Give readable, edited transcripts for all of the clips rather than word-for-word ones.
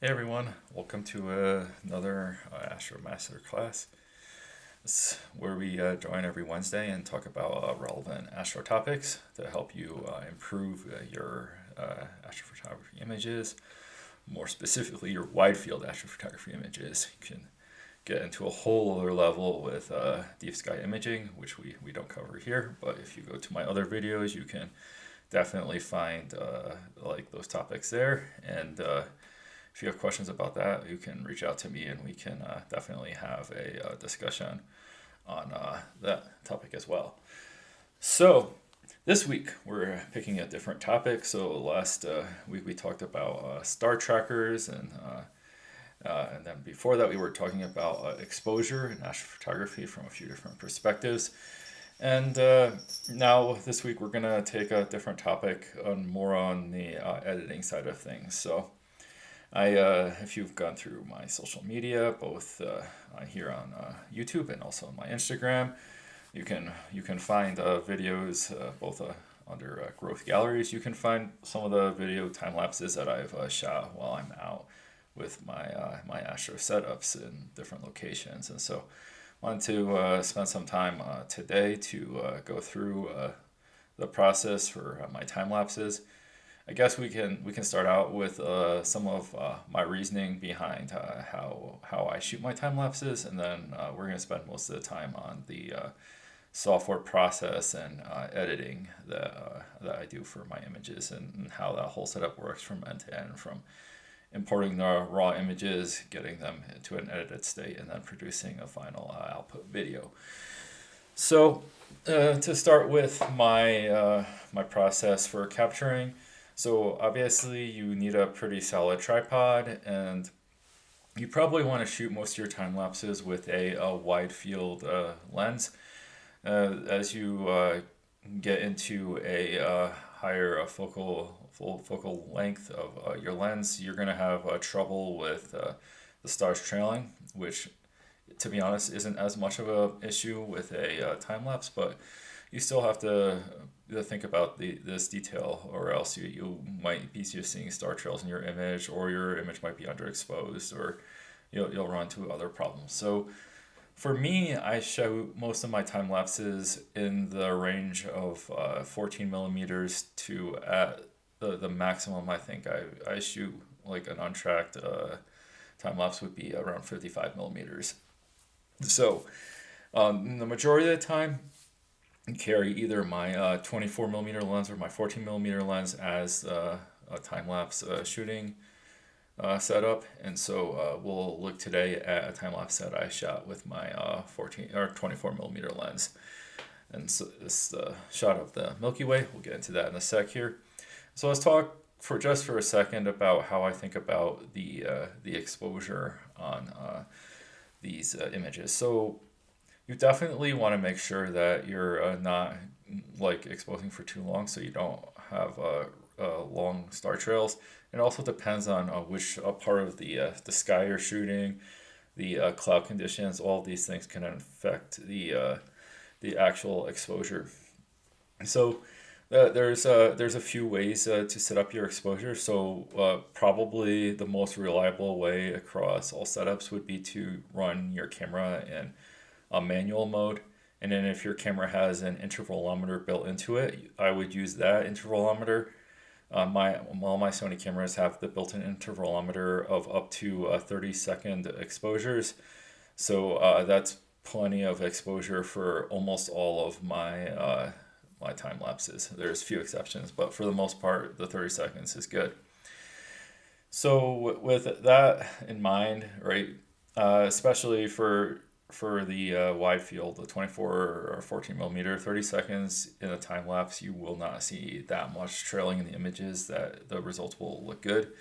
Hey everyone, welcome to another Astro Master class. This is where we join every Wednesday and talk about relevant astro topics to help you improve your astrophotography images. More specifically, your wide field astrophotography images. You can get into a whole other level with deep sky imaging, which we don't cover here. But if you go to my other videos, you can definitely find like those topics there. And if you have questions about that, you can reach out to me and we can definitely have a discussion on that topic as well. So, this week we're picking a different topic. So, last week we talked about star trackers, and then before that we were talking about exposure and astrophotography from a few different perspectives. And now this week we're going to take a different topic more on the editing side of things. So, if you've gone through my social media, both here on YouTube and also on my Instagram, you can find videos both under growth galleries. You can find some of the video time lapses that I've shot while I'm out with my Astro setups in different locations, and so I wanted to spend some time today to go through the process for my time lapses. I guess we can start out with some of my reasoning behind how I shoot my time lapses, and then we're going to spend most of the time on the software process and editing that I do for my images, and how that whole setup works from end to end, from importing the raw images, getting them into an edited state, and then producing a final output video. So to start with my process for capturing. So obviously you need a pretty solid tripod, and you probably want to shoot most of your time lapses with a wide field lens. As you get into a higher focal length of your lens, you're going to have trouble with the stars trailing, which, to be honest, isn't as much of a issue with a time lapse, but you still have to think about this detail, or else you might be just seeing star trails in your image, or your image might be underexposed, or you'll run into other problems. So for me, I shoot most of my time lapses in the range of 14 millimeters to at the maximum. I think I shoot like an untracked time lapse would be around 55 millimeters. So the majority of the time, carry either my 24 millimeter lens or my 14 millimeter lens as a time lapse shooting setup. And so we'll look today at a time lapse that I shot with my 14 or 24 millimeter lens. And so this shot of the Milky Way. We'll get into that in a sec here. So let's talk for a second about how I think about the exposure on these images. So you definitely want to make sure that you're not like exposing for too long, so you don't have long star trails. It also depends on which part of the sky you're shooting, the cloud conditions. All of these things can affect the actual exposure. So there's a few ways to set up your exposure. So probably the most reliable way across all setups would be to run your camera in manual mode. And then if your camera has an intervalometer built into it, I would use that intervalometer. All my Sony cameras have the built-in intervalometer of up to 30-second exposures. So that's plenty of exposure for almost all of my time lapses. There's few exceptions, but for the most part, the 30 seconds is good. So with that in mind, right, especially for the wide field, the 24 or 14 millimeter, 30 seconds in a time lapse, you will not see that much trailing in the images, that the results will look good.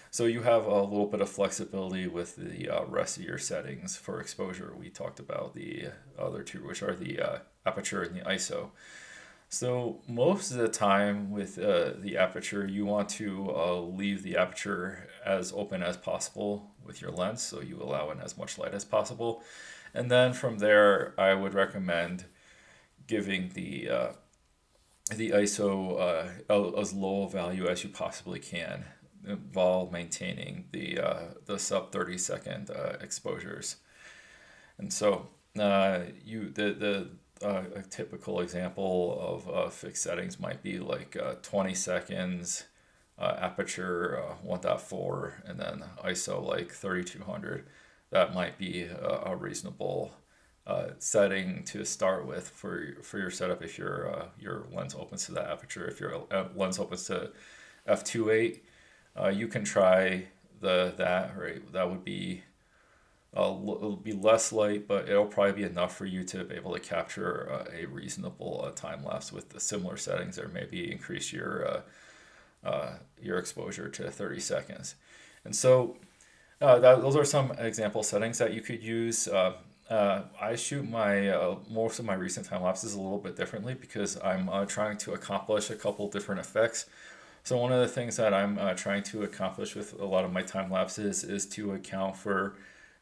So you have a little bit of flexibility with the rest of your settings for exposure. We talked about the other two, which are the aperture and the ISO. So most of the time with the aperture, you want to leave the aperture as open as possible with your lens, so you allow in as much light as possible. And then from there, I would recommend giving the ISO as low a value as you possibly can. while maintaining the sub 30-second exposures. And so a typical example of fixed settings might be like 20 seconds, aperture 1.4, and then ISO like 3200. That might be a reasonable setting to start with for your setup if your lens opens to that aperture. If your lens opens to f2.8, you can try that, right? That would be it'll be less light, but it'll probably be enough for you to be able to capture a reasonable time lapse with the similar settings, or maybe increase your exposure to 30 seconds. And so those are some example settings that you could use. I shoot my most of my recent time lapses a little bit differently because I'm trying to accomplish a couple different effects. So one of the things that I'm trying to accomplish with a lot of my time lapses is to account for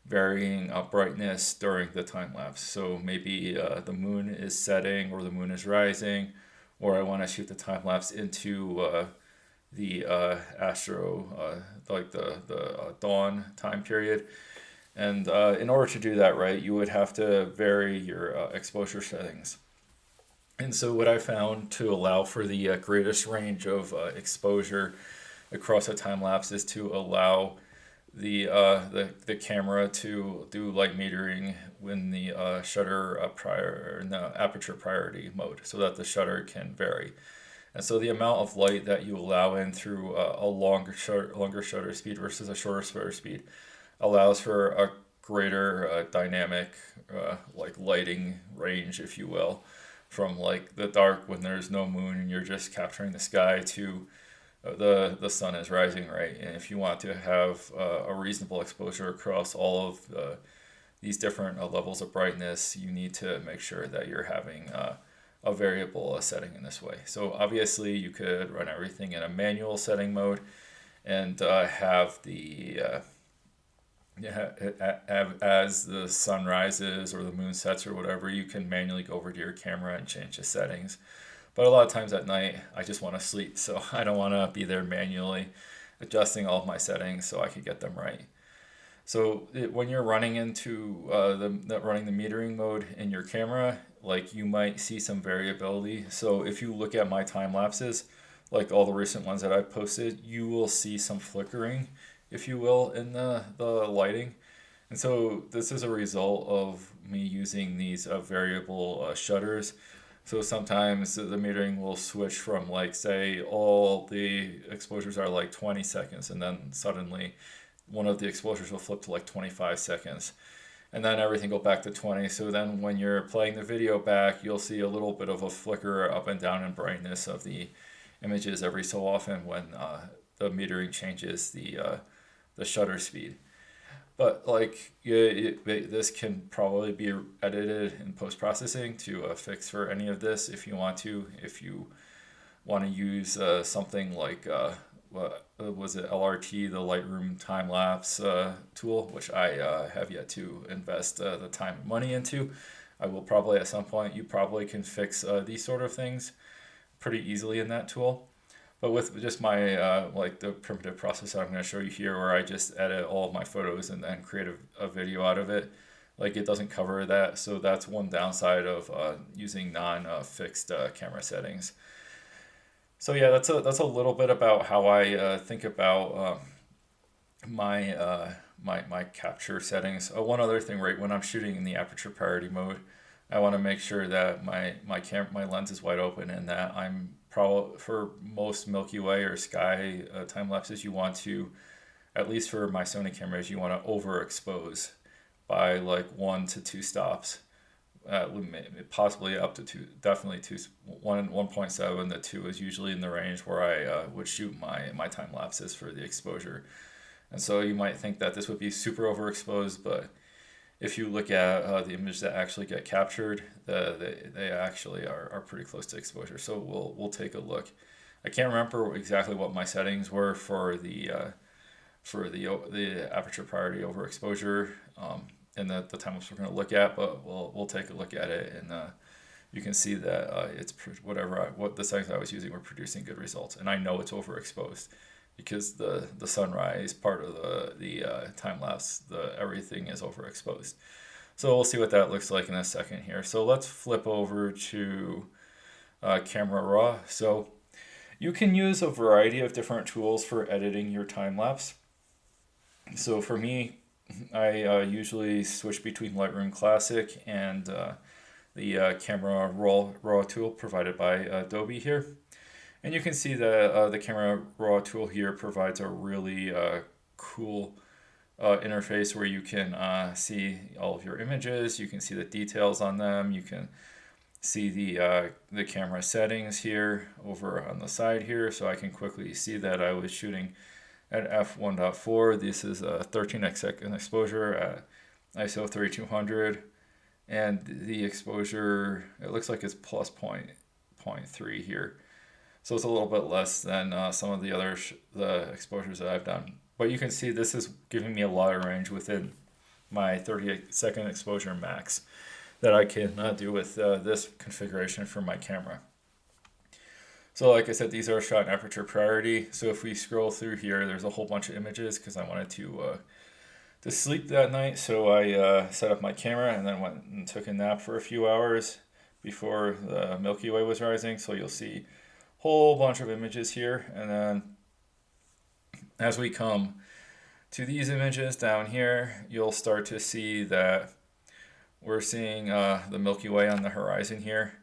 varying brightness during the time lapse. So maybe the moon is setting or the moon is rising, or I want to shoot the time lapse into the Astro, like the dawn time period. And in order to do that right, you would have to vary your exposure settings. And so what I found to allow for the greatest range of exposure across a time lapse is to allow the camera to do light metering when the in the aperture priority mode, so that the shutter can vary. And so the amount of light that you allow in through a longer shutter speed versus a shorter shutter speed allows for a greater dynamic like lighting range, if you will, from like the dark when there's no moon and you're just capturing the sky to the sun is rising, right? And if you want to have a reasonable exposure across all of these different levels of brightness, you need to make sure that you're having a variable setting in this way. So obviously you could run everything in a manual setting mode and have as the sun rises or the moon sets or whatever, you can manually go over to your camera and change the settings. But a lot of times at night, I just want to sleep, so I don't want to be there manually adjusting all of my settings so I can get them right. So when you're running into running the metering mode in your camera, like you might see some variability. So if you look at my time lapses, like all the recent ones that I posted, you will see some flickering, if you will, in the lighting. And so this is a result of me using these variable shutters. So sometimes the metering will switch from, like, say all the exposures are like 20 seconds, and then suddenly one of the exposures will flip to like 25 seconds. And then everything go back to 20. So then when you're playing the video back, you'll see a little bit of a flicker up and down in brightness of the images every so often when the metering changes the shutter speed. But like this can probably be edited in post-processing to fix for any of this if you want to. If you want to use something like what was it, LRT, the Lightroom time-lapse tool, which I have yet to invest the time and money into. I will probably at some point. You probably can fix these sort of things pretty easily in that tool. But with just my like the primitive process I'm going to show you here, where I just edit all of my photos and then create a video out of it, like it doesn't cover that. So that's one downside of using non-fixed camera settings. So yeah, that's a little bit about how I think about my capture settings. One other thing, right, when I'm shooting in the aperture priority mode, I want to make sure that my lens is wide open, and that I'm probably, for most Milky Way or sky time lapses, you want to, at least for my Sony cameras, you want to overexpose by like 1 to 2 stops, possibly up to 2, definitely 2, 1.7 to 2 is usually in the range where I would shoot my time lapses for the exposure. And so you might think that this would be super overexposed, but if you look at the images that actually get captured, they actually are pretty close to exposure. So we'll take a look. I can't remember exactly what my settings were for the aperture priority overexposure and the time lapse we're going to look at, but we'll take a look at it, and you can see that it's what the settings I was using were producing good results, and I know it's overexposed. because the sunrise part of the time lapse, the everything is overexposed. So we'll see what that looks like in a second here. So let's flip over to Camera Raw. So you can use a variety of different tools for editing your time lapse. So for me, I usually switch between Lightroom Classic and the Camera Raw tool provided by Adobe here. And you can see that the Camera Raw tool here provides a really cool interface where you can see all of your images. You can see the details on them. You can see the camera settings here over on the side here. So I can quickly see that I was shooting at f1.4. This is a 13x second exposure at ISO 3200, and the exposure, it looks like it's plus 0.3 here. So it's a little bit less than some of the other the exposures that I've done. But you can see this is giving me a lot of range within my 30-second exposure max that I can do with this configuration for my camera. So like I said, these are shot in aperture priority. So if we scroll through here, there's a whole bunch of images because I wanted to sleep that night. So I set up my camera and then went and took a nap for a few hours before the Milky Way was rising. So you'll see a whole bunch of images here. And then as we come to these images down here, you'll start to see that we're seeing the Milky Way on the horizon here.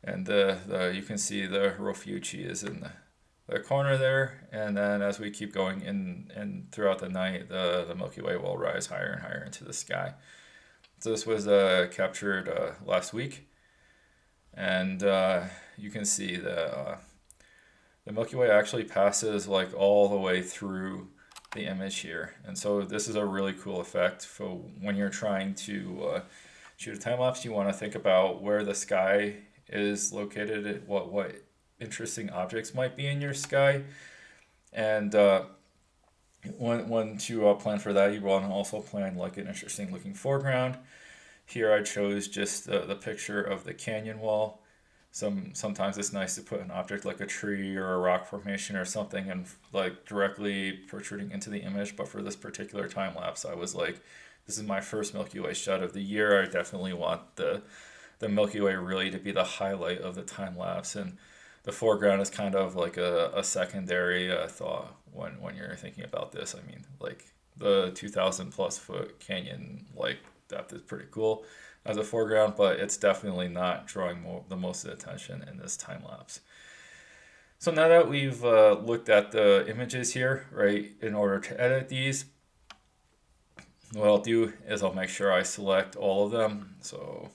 And you can see the Rofuchi is in the corner there. And then as we keep going in and throughout the night, the Milky Way will rise higher and higher into the sky. So this was captured last week. And you can see the Milky Way actually passes like all the way through the image here. And so this is a really cool effect for when you're trying to shoot a time lapse. You want to think about where the sky is located, what interesting objects might be in your sky, and when to plan for that, you want to also plan like an interesting looking foreground. Here I chose just the picture of the canyon wall. Sometimes it's nice to put an object like a tree or a rock formation or something and like directly protruding into the image. But for this particular time lapse, I was like, this is my first Milky Way shot of the year. I definitely want the Milky Way really to be the highlight of the time lapse, and the foreground is kind of like a secondary thought when you're thinking about this. I mean, like the 2,000 plus foot canyon like depth is pretty cool as a foreground, but it's definitely not drawing the most of the attention in this time lapse. So now that we've looked at the images here, right, in order to edit these, what I'll do is I'll make sure I select all of them. So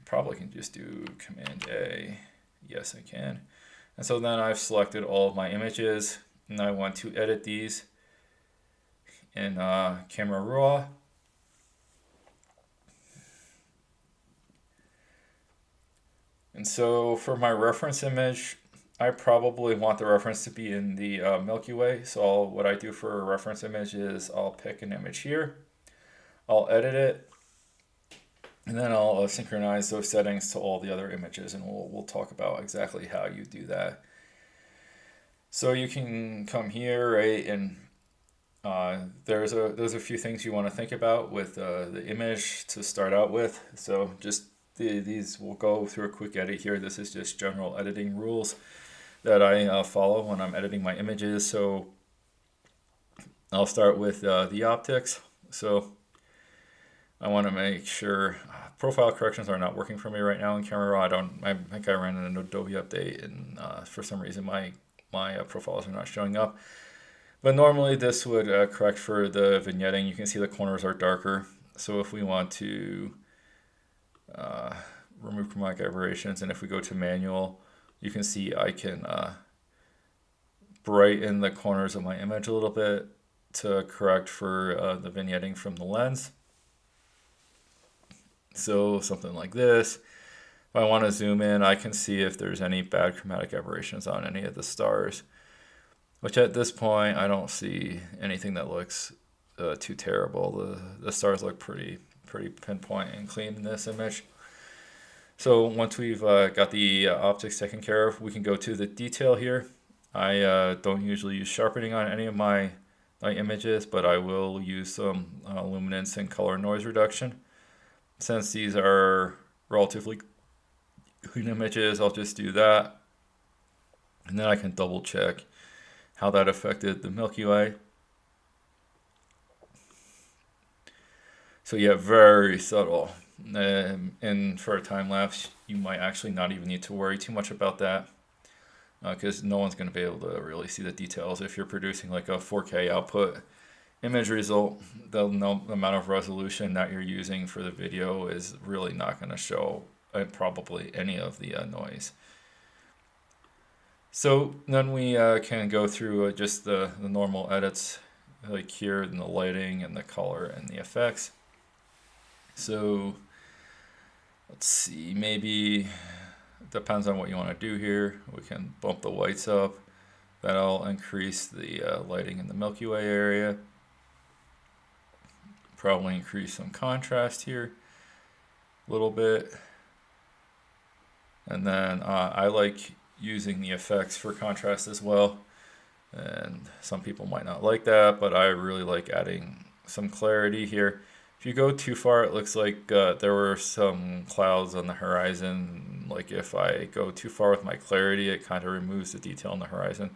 probably can just do Command A. Yes, I can. And so then I've selected all of my images, and I want to edit these in Camera Raw. And so for my reference image, I probably want the reference to be in the Milky Way. So what I do for a reference image is I'll pick an image here, I'll edit it, and then I'll synchronize those settings to all the other images, and we'll talk about exactly how you do that. So you can come here, right, and there's a few things you want to think about with the image to start out with. So just these we'll go through a quick edit here. This is just general editing rules that I follow when I'm editing my images. So I'll start with the optics. So I want to make sure profile corrections are not working for me right now in Camera Raw. I think I ran an Adobe update, and for some reason my profiles are not showing up. But normally this would correct for the vignetting. You can see the corners are darker. So if we want to remove chromatic aberrations, and if we go to manual, you can see I can brighten the corners of my image a little bit to correct for the vignetting from the lens. So something like this. If I want to zoom in, I can see if there's any bad chromatic aberrations on any of the stars, which at this point I don't see anything that looks too terrible. The stars look pretty pinpoint and clean in this image. So once we've got the optics taken care of, we can go to the detail here. I don't usually use sharpening on any of my images, but I will use some luminance and color noise reduction. Since these are relatively clean images, I'll just do that. And then I can double check how that affected the Milky Way. So yeah, very subtle. And for a time lapse, you might actually not even need to worry too much about that, because no one's going to be able to really see the details. If you're producing like a 4K output image result, the amount of resolution that you're using for the video is really not going to show probably any of the noise. So then we can go through just the normal edits, like here in the lighting and the color and the effects. So let's see, maybe depends on what you want to do here. We can bump the whites up. That'll increase the lighting in the Milky Way area. Probably increase some contrast here a little bit. And then I like using the effects for contrast as well. And some people might not like that, but I really like adding some clarity here. If you go too far, it looks like there were some clouds on the horizon. Like if I go too far with my clarity, it kind of removes the detail on the horizon.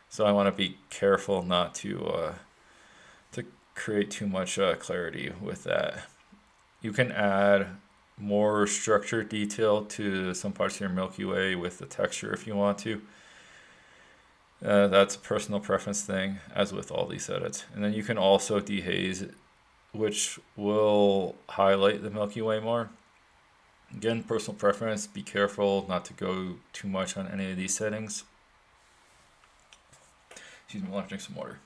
So I want to be careful not to create too much clarity with that. You can add more structured detail to some parts of your Milky Way with the texture if you want to. That's a personal preference thing, as with all these edits. And then you can also dehaze, which will highlight the Milky Way more. Again, personal preference. Be careful not to go too much on any of these settings. Excuse me, I'll have to drink some water.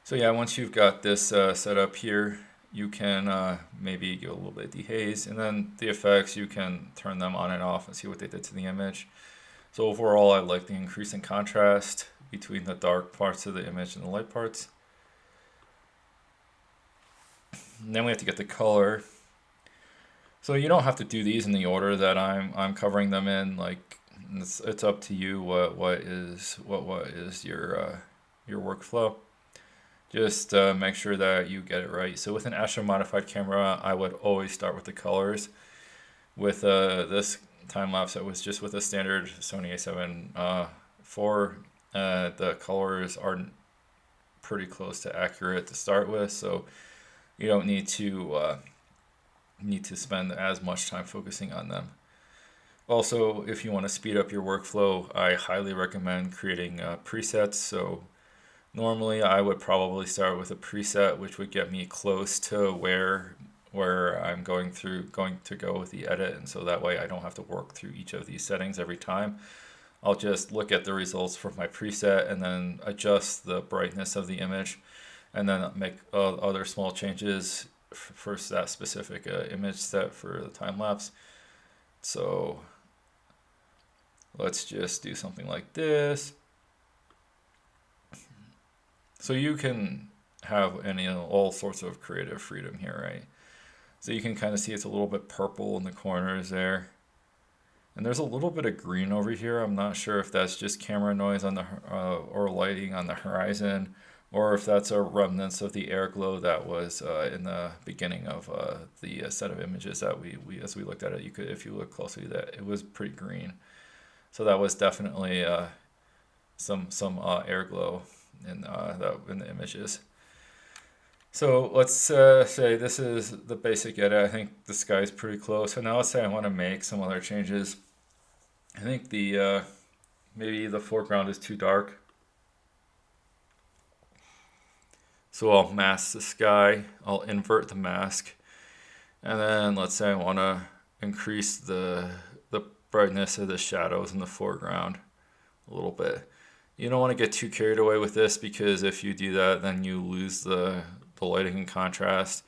So yeah, once you've got this set up here, you can maybe give a little bit of dehaze, and then the effects, you can turn them on and off and see what they did to the image. So overall, I like the increase in contrast between the dark parts of the image and the light parts. And then we have to get the color. So you don't have to do these in the order that I'm covering them in. Like it's up to you what is your workflow. Just make sure that you get it right. So with an Astro modified camera, I would always start with the colors. With this time lapse, it was just with a standard Sony A7 IV. The colors are pretty close to accurate to start with, so you don't need to spend as much time focusing on them. Also, if you want to speed up your workflow, I highly recommend creating presets. So normally I would probably start with a preset which would get me close to where I'm going to go with the edit, and so that way I don't have to work through each of these settings every time. I'll just look at the results from my preset and then adjust the brightness of the image, and then make other small changes for that specific image set for the time lapse. So let's just do something like this. So you can have all sorts of creative freedom here, right? So you can kind of see it's a little bit purple in the corners there. And there's a little bit of green over here. I'm not sure if that's just camera noise on the or lighting on the horizon, or if that's a remnants of the air glow that was in the beginning of the set of images that we as we looked at it. You could, if you look closely, that it was pretty green. So that was definitely some air glow in the images. So let's say this is the basic edit. I think the sky is pretty close. So now let's say I want to make some other changes. I think the maybe the foreground is too dark. So I'll mask the sky. I'll invert the mask. And then let's say I want to increase the brightness of the shadows in the foreground a little bit. You don't want to get too carried away with this, because if you do that, then you lose the lighting and contrast.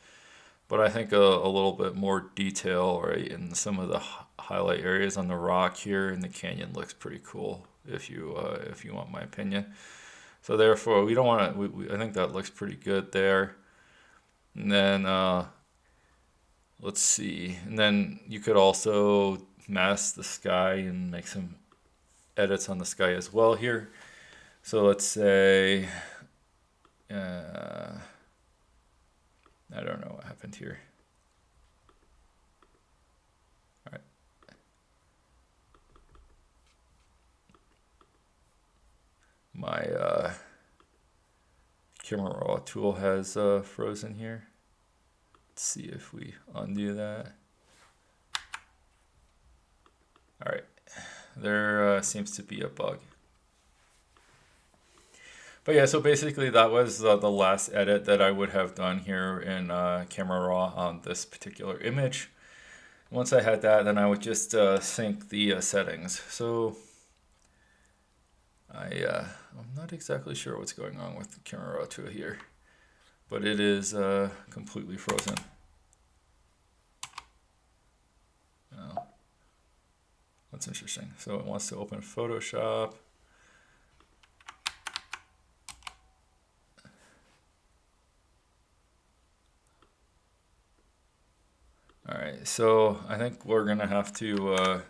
But I think a little bit more detail, right, in some of the highlight areas on the rock here in the canyon looks pretty cool, if you want my opinion. So therefore, we don't want to. I think that looks pretty good there. And then let's see. And then you could also mask the sky and make some edits on the sky as well here. So let's say, I don't know what happened here. All right. My camera raw tool has frozen here. Let's see if we undo that. All right, there seems to be a bug. But yeah, so basically that was the last edit that I would have done here in Camera Raw on this particular image. Once I had that, then I would just sync the settings. So I'm not exactly sure what's going on with the Camera Raw tool here, but it is completely frozen. Oh, that's interesting. So it wants to open Photoshop. All right, so I think we're gonna have to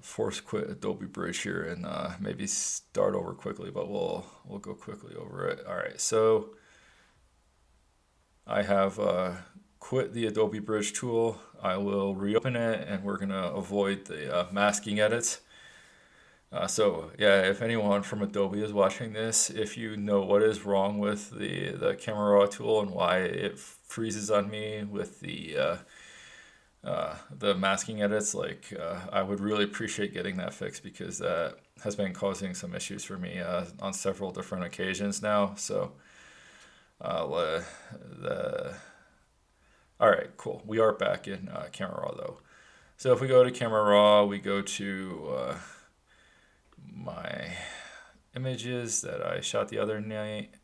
force quit Adobe Bridge here and maybe start over quickly, but we'll go quickly over it. All right, so I have quit the Adobe Bridge tool. I will reopen it, and we're gonna avoid the masking edits. So yeah, if anyone from Adobe is watching this, if you know what is wrong with the Camera Raw tool and why it freezes on me with the masking edits, like I would really appreciate getting that fixed, because that has been causing some issues for me on several different occasions now. So all right, cool. We are back in Camera Raw though. So if we go to Camera Raw, we go to my images that I shot the other night,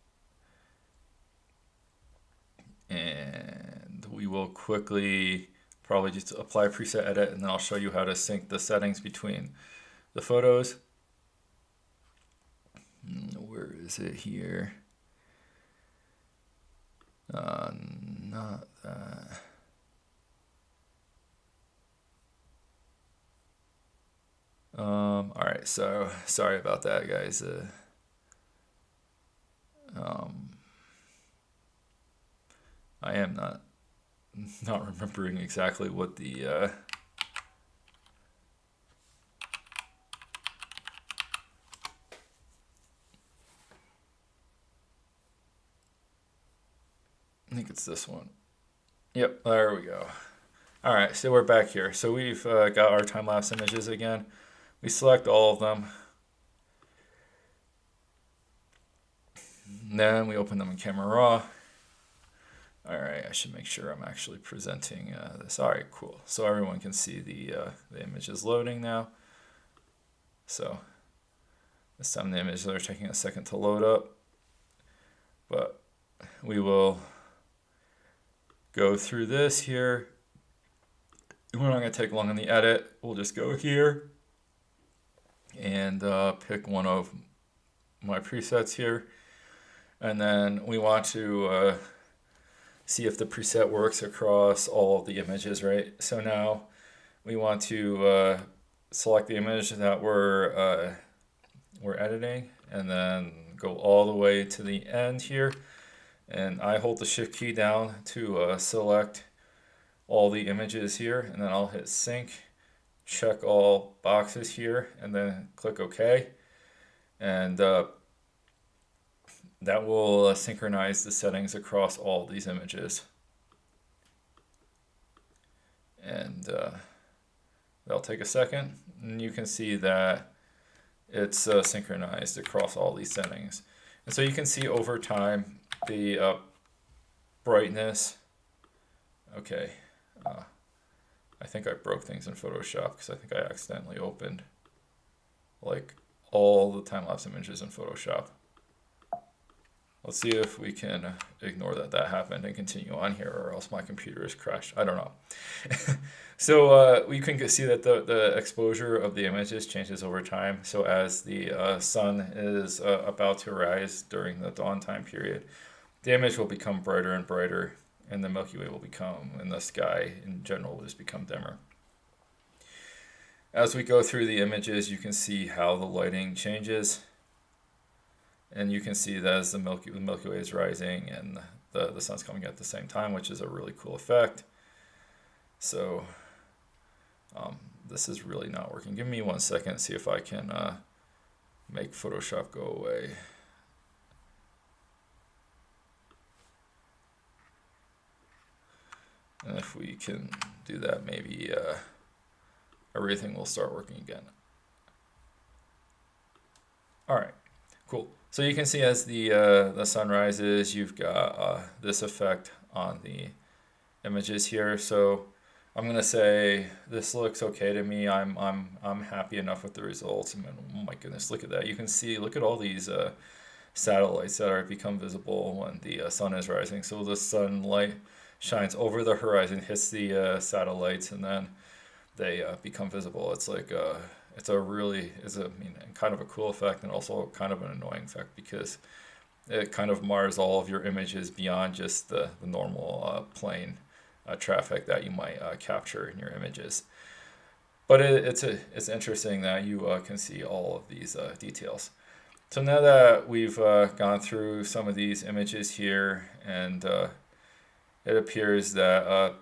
and we will quickly probably just apply a preset edit, and then I'll show you how to sync the settings between the photos. Where is it here? Not that. All right, so sorry about that, guys. I am not remembering exactly what the I think it's this one. Yep, there we go. All right, so we're back here. So we've got our time-lapse images again. We select all of them. And then we open them in Camera Raw. All right, I should make sure I'm actually presenting this. All right, cool. So everyone can see the image is loading now. So this time the images are taking a second to load up, but we will go through this here. We're not going to take long on the edit. We'll just go here and pick one of my presets here. And then we want to see if the preset works across all of the images, right? So now we want to select the image that we're editing, and then go all the way to the end here. And I hold the shift key down to select all the images here, and then I'll hit sync, check all boxes here, and then click OK. And that will synchronize the settings across all these images. And that'll take a second, and you can see that it's synchronized across all these settings. And so you can see over time the brightness. Okay, I think I broke things in Photoshop, because I think I accidentally opened like all the time-lapse images in Photoshop. Let's see if we can ignore that happened and continue on here, or else my computer is crashed. I don't know. So we can see that the exposure of the images changes over time. So as the sun is about to rise during the dawn time period, the image will become brighter and brighter, and the Milky Way will become, and the sky in general will just become dimmer. As we go through the images, you can see how the lighting changes. And you can see that as the Milky Way is rising and the sun's coming at the same time, which is a really cool effect. So this is really not working. Give me 1 second, see if I can make Photoshop go away. And if we can do that, maybe everything will start working again. All right, cool. So you can see as the sun rises, you've got this effect on the images here. So I'm gonna say this looks okay to me. I'm happy enough with the results. I mean, oh my goodness, look at that. You can see, look at all these satellites that are become visible when the sun is rising. So the sunlight shines over the horizon, hits the satellites, and then they become visible. It's like it's a kind of a cool effect, and also kind of an annoying effect because it kind of mars all of your images beyond just the normal plane traffic that you might capture in your images. But it's interesting that you can see all of these details. So now that we've gone through some of these images here, and it appears that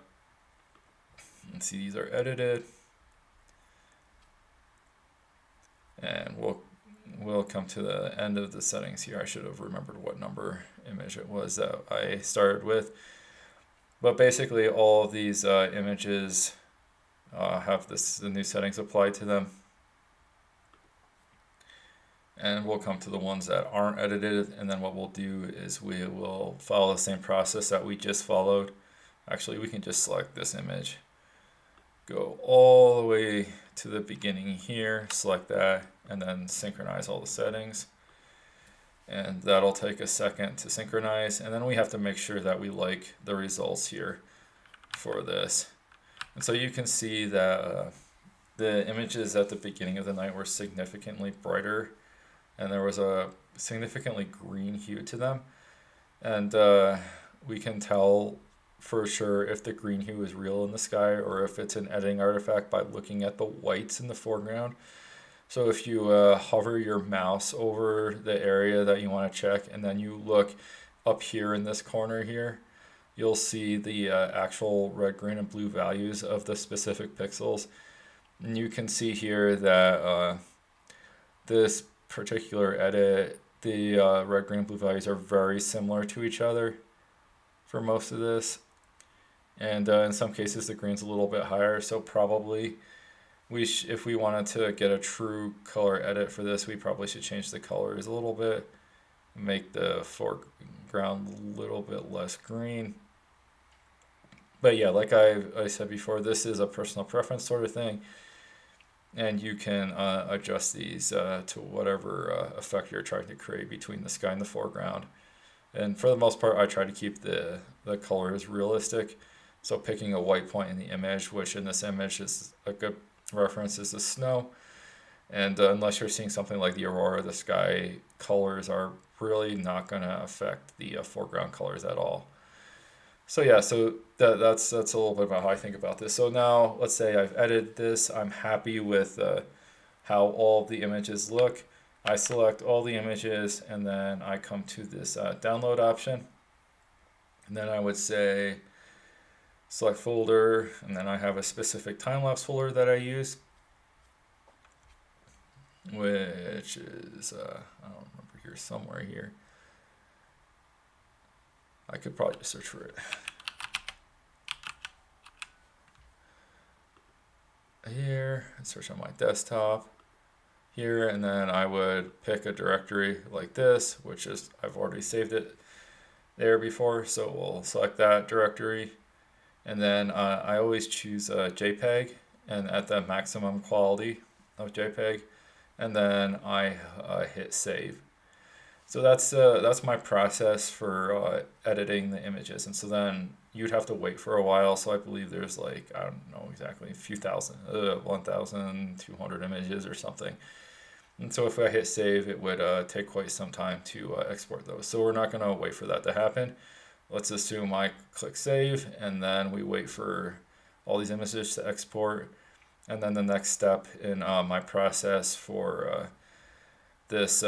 let's see, these are edited, and we'll come to the end of the settings here. I should have remembered what number image it was that I started with. But basically all of these images have the new settings applied to them. And we'll come to the ones that aren't edited, and then what we'll do is we will follow the same process that we just followed. Actually, we can just select this image, go all the way to the beginning here, select that, and then synchronize all the settings. And that'll take a second to synchronize, and then we have to make sure that we like the results here for this. And so you can see that the images at the beginning of the night were significantly brighter, and there was a significantly green hue to them. And we can tell for sure if the green hue is real in the sky or if it's an editing artifact by looking at the whites in the foreground. So if you hover your mouse over the area that you want to check, and then you look up here in this corner here, you'll see the actual red, green, and blue values of the specific pixels. And you can see here that this particular edit, the red, green, and blue values are very similar to each other for most of this. And in some cases the green's a little bit higher, so probably if we wanted to get a true color edit for this, we probably should change the colors a little bit, make the foreground a little bit less green. But yeah, like I said before, this is a personal preference sort of thing, and you can adjust these to whatever effect you're trying to create between the sky and the foreground. And for the most part, I try to keep the colors realistic. So picking a white point in the image, which in this image is a good reference, is the snow. And unless you're seeing something like the aurora, the sky colors are really not going to affect the foreground colors at all. So yeah, so that's a little bit about how I think about this. So now let's say I've edited this. I'm happy with how all the images look. I select all the images, and then I come to this download option. And then I would say select folder, and then I have a specific time-lapse folder that I use, which is, I don't remember here, somewhere here. I could probably just search for it. Here, search on my desktop here, and then I would pick a directory like this, which is, I've already saved it there before, so we'll select that directory. And then I always choose JPEG, and at the maximum quality of JPEG, and then I hit save. So that's my process for editing the images. And so then you'd have to wait for a while. So I believe there's like, I don't know exactly, a few thousand, 1,200 images or something. And so if I hit save, it would take quite some time to export those. So we're not going to wait for that to happen. Let's assume I click save, and then we wait for all these images to export. And then the next step in my process for this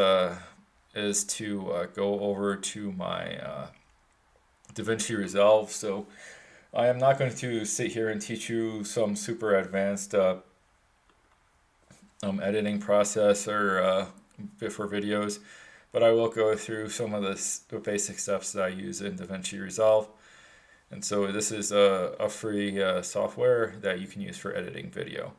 is to go over to my DaVinci Resolve. So I am not going to sit here and teach you some super advanced editing process or for videos, but I will go through some of the basic steps that I use in DaVinci Resolve. And so this is a free software that you can use for editing video.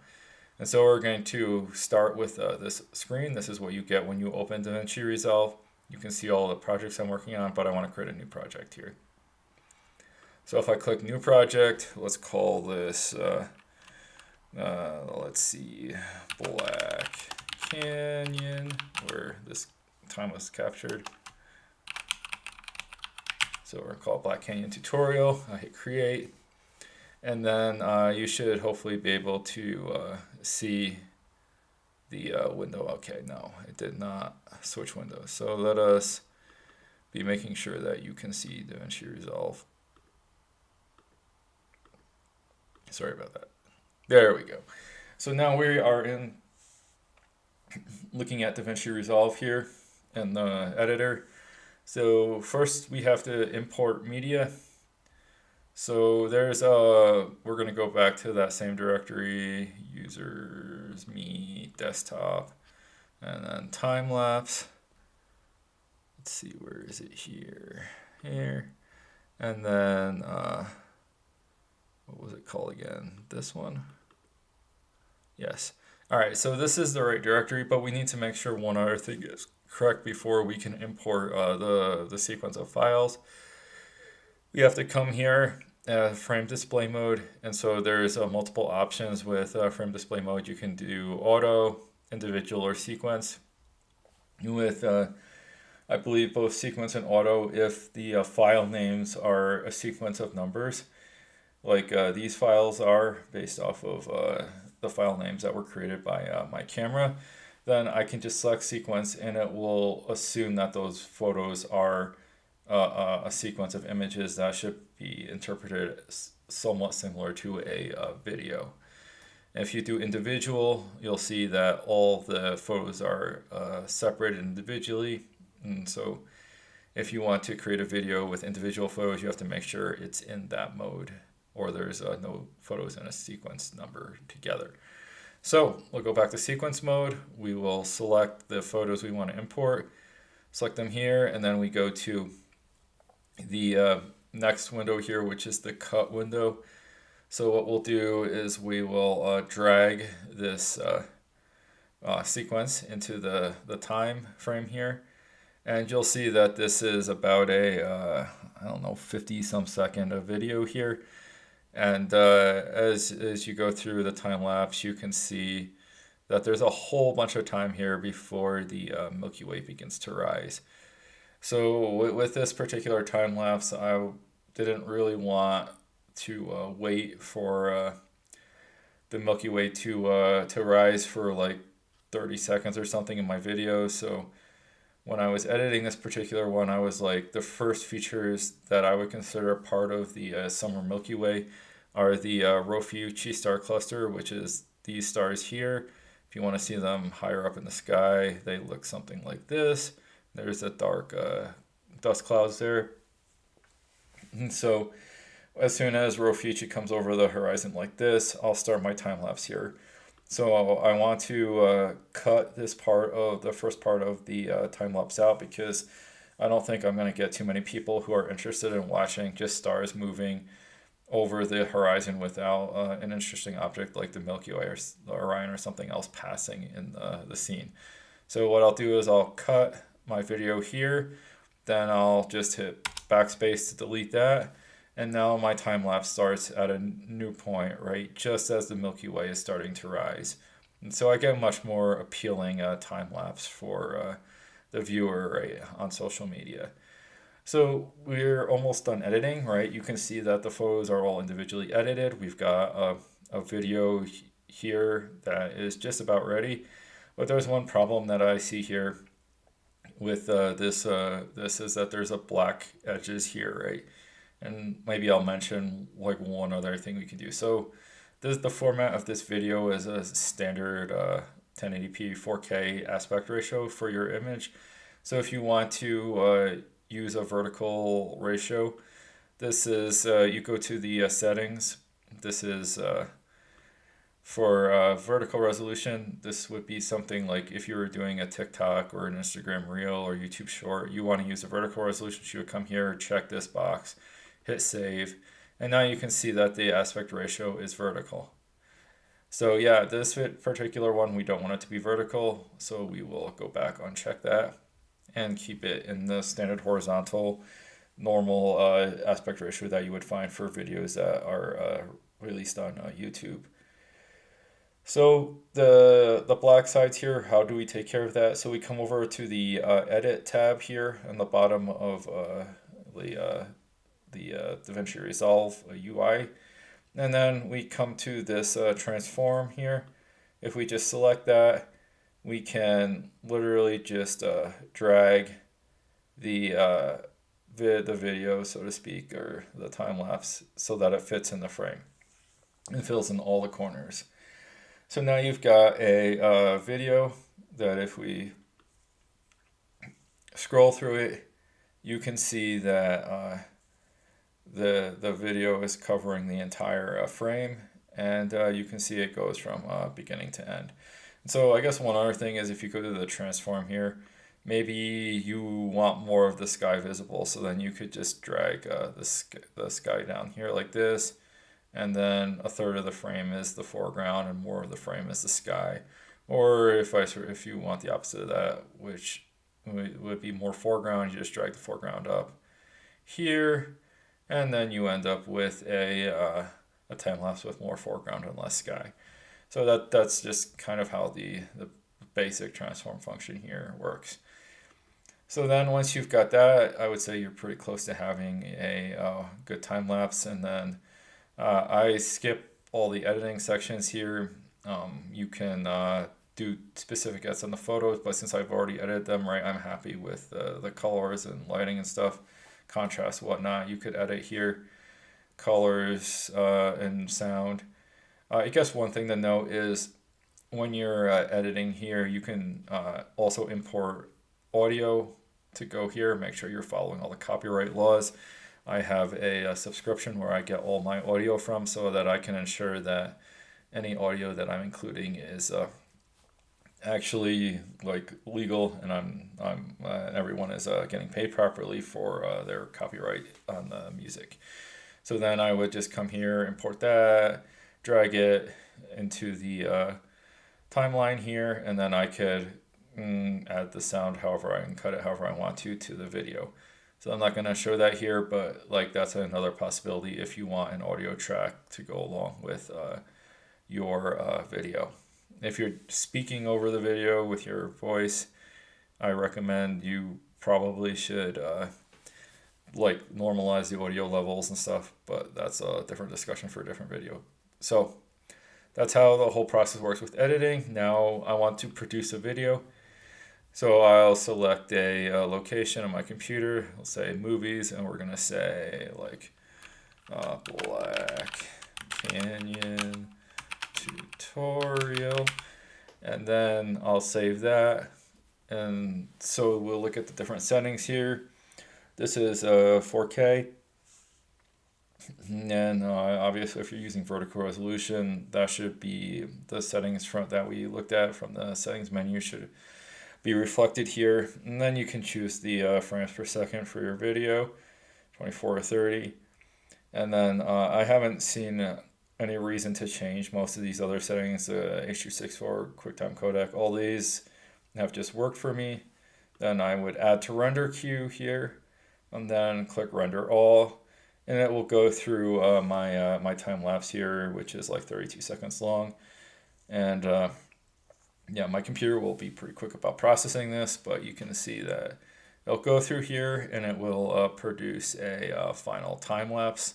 And so we're going to start with this screen. This is what you get when you open DaVinci Resolve. You can see all the projects I'm working on, but I want to create a new project here. So if I click New Project, let's call this, let's see, Black Canyon, where this time was captured. So we're going to call it Black Canyon Tutorial. I hit Create. And then you should hopefully be able to see the window. Okay, no, it did not switch windows. So let us be making sure that you can see DaVinci Resolve. Sorry about that. There we go. So now we are in looking at DaVinci Resolve here in the editor. So first we have to import media. So there's we're going to go back to that same directory, users, me, desktop, and then Timelapse. Let's see, where is it here? Here. And then, what was it called again? This one? Yes. All right, so this is the right directory, but we need to make sure one other thing is correct before we can import the sequence of files. We have to come here, frame display mode, and so there's multiple options with frame display mode. You can do auto, individual, or sequence. With I believe both sequence and auto, if the file names are a sequence of numbers, like these files are based off of the file names that were created by my camera, then I can just select sequence and it will assume that those photos are a sequence of images that should be interpreted somewhat similar to a video. And if you do individual, you'll see that all the photos are separated individually. And so if you want to create a video with individual photos, you have to make sure it's in that mode, or there's no photos in a sequence number together. So we'll go back to sequence mode. We will select the photos we want to import, select them here, and then we go to the next window here, which is the cut window. So what we'll do is we will drag this sequence into the time frame here, and you'll see that this is about a I don't know, 50 some second of video here. And as you go through the time lapse, you can see that there's a whole bunch of time here before the Milky Way begins to rise. So with this particular time lapse, I didn't really want to wait for the Milky Way to rise for like 30 seconds or something in my video. So when I was editing this particular one, I was like, the first features that I would consider a part of the summer Milky Way are the Rho-Fuji star cluster, which is these stars here. If you want to see them higher up in the sky, they look something like this. There's the dark dust clouds there. And so as soon as Rho-Fuji comes over the horizon like this, I'll start my time lapse here. So I want to cut this part of the first part of the time lapse out, because I don't think I'm going to get too many people who are interested in watching just stars moving over the horizon without an interesting object like the Milky Way or Orion or something else passing in the scene. So what I'll do is I'll cut my video here, then I'll just hit backspace to delete that. And now my time lapse starts at a new point, right, just as the Milky Way is starting to rise. And so I get a much more appealing time lapse for the viewer, right, on social media. So we're almost done editing, right? You can see that the photos are all individually edited. We've got a video here that is just about ready. But there's one problem that I see here with this is that there's a black edges here, right? And maybe I'll mention like one other thing we can do. So the format of this video is a standard 1080p 4K aspect ratio for your image. So if you want to use a vertical ratio, this is you go to the settings. This is for vertical resolution. This would be something like if you were doing a TikTok or an Instagram reel or YouTube short, you want to use a vertical resolution, you would come here, check this box, hit save, and now you can see that the aspect ratio is vertical. So yeah, this particular one, we don't want it to be vertical, so we will go back, uncheck that, and keep it in the standard horizontal normal aspect ratio that you would find for videos that are released on YouTube. So the black sides here, how do we take care of that? So we come over to the edit tab here on the bottom of the DaVinci Resolve UI, and then we come to this transform here. If we just select that, we can literally just drag the video, so to speak, or the time lapse, so that it fits in the frame and fills in all the corners. So now you've got a video that if we scroll through it, you can see that the video is covering the entire frame, and you can see it goes from beginning to end. And so I guess one other thing is if you go to the transform here, maybe you want more of the sky visible, so then you could just drag the sky down here like this, and then a third of the frame is the foreground and more of the frame is the sky. Or if you want the opposite of that, which would be more foreground, you just drag the foreground up here, and then you end up with a time lapse with more foreground and less sky. So that's just kind of how the basic transform function here works. So then once you've got that, I would say you're pretty close to having a good time lapse. And then I skip all the editing sections here. You can do specific edits on the photos, but since I've already edited them, right, I'm happy with the colors and lighting and stuff, contrast, whatnot. You could edit here, colors and sound. I guess one thing to note is when you're editing here, you can also import audio to go here. Make sure you're following all the copyright laws. I have a subscription where I get all my audio from, so that I can ensure that any audio that I'm including is actually like legal, and everyone is getting paid properly for their copyright on the music. So then I would just come here, import that, drag it into the timeline here, and then I could add the sound however I can cut it however I want to the video. So I'm not going to show that here, but like that's another possibility if you want an audio track to go along with your video. If you're speaking over the video with your voice, I recommend you probably should like normalize the audio levels and stuff, but that's a different discussion for a different video. So that's how the whole process works with editing. Now I want to produce a video. So I'll select a location on my computer. I'll say movies, and we're gonna say like Black Canyon tutorial, and then I'll save that. And so we'll look at the different settings here. This is 4K, and obviously if you're using vertical resolution, that should be the settings that we looked at from the settings menu should be reflected here. And then you can choose the frames per second for your video, 24 or 30. And then I haven't seen any reason to change most of these other settings. H.264, QuickTime codec, all these have just worked for me. Then I would add to render queue here, and then click render all, and it will go through my time lapse here, which is like 32 seconds long. And yeah, my computer will be pretty quick about processing this, but you can see that it'll go through here and it will produce a final time lapse.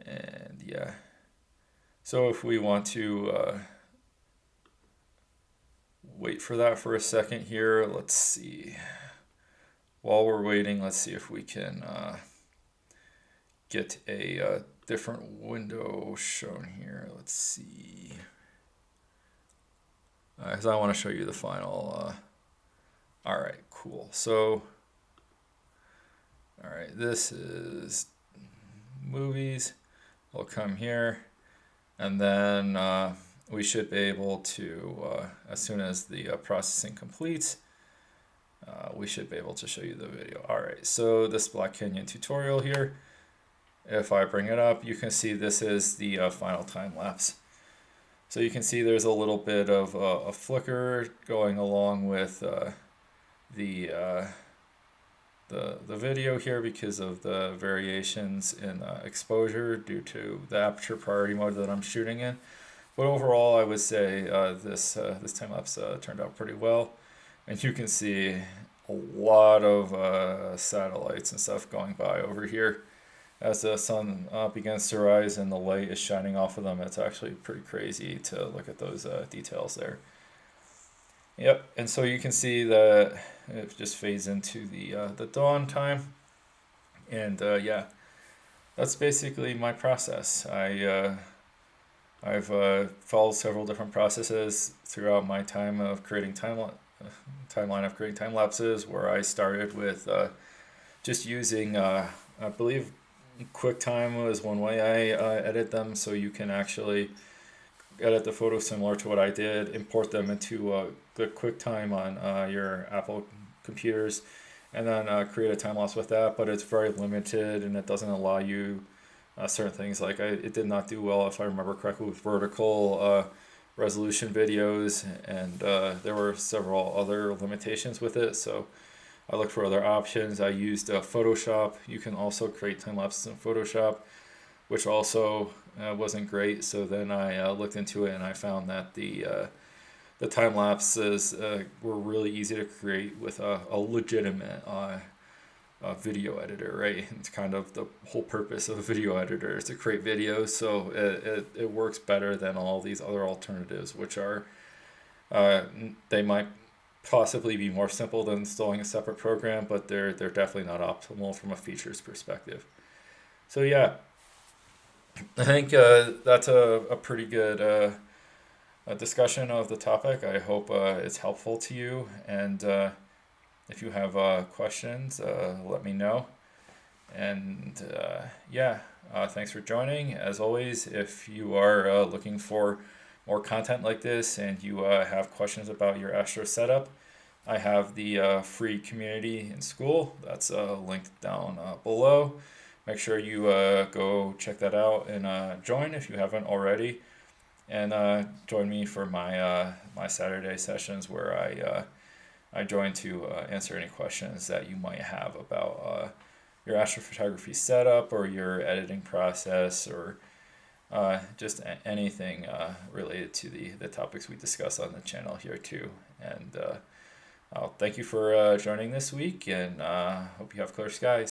And yeah, so if we want to wait for that for a second here, let's see. While we're waiting, let's see if we can get a different window shown here. Let's see. Because I want to show you the final. All right, cool. So, all right, this is movies. I'll come here, and then we should be able to, as soon as the processing completes, we should be able to show you the video. All right, so this Black Canyon tutorial here, if I bring it up, you can see this is the final time lapse. So you can see there's a little bit of a flicker going along with the video here because of the variations in exposure due to the aperture priority mode that I'm shooting in. But overall, I would say this time lapse turned out pretty well, and you can see a lot of satellites and stuff going by over here as the sun begins to rise and the light is shining off of them. It's actually pretty crazy to look at those details there. Yep, and so you can see that it just fades into the dawn time, and yeah, that's basically my process. I've followed several different processes throughout my time of creating timeline of creating time lapses, where I started with just using I believe QuickTime was one way I edit them, so you can actually edit the photos similar to what I did, import them into the QuickTime on your Apple computers, and then create a time lapse with that. But it's very limited, and it doesn't allow you certain things. Like it did not do well, if I remember correctly, with vertical resolution videos, and there were several other limitations with it. So I looked for other options. I used Photoshop. You can also create time lapses in Photoshop, which also wasn't great. So then I looked into it, and I found that the time lapses were really easy to create with a legitimate video editor, right? It's kind of the whole purpose of a video editor is to create videos, so it works better than all these other alternatives, which are they might possibly be more simple than installing a separate program, but they're definitely not optimal from a features perspective. So yeah, I think that's a pretty good discussion of the topic. I hope it's helpful to you, and if you have questions, let me know. And yeah, thanks for joining. As always, if you are looking for more content like this and you have questions about your Astro setup, I have the free community in school. That's linked down below. Make sure you go check that out and join if you haven't already. And join me for my my Saturday sessions, where I join to answer any questions that you might have about your astrophotography setup or your editing process, or just anything related to the topics we discuss on the channel here too. And I'll thank you for joining this week, and hope you have clear skies.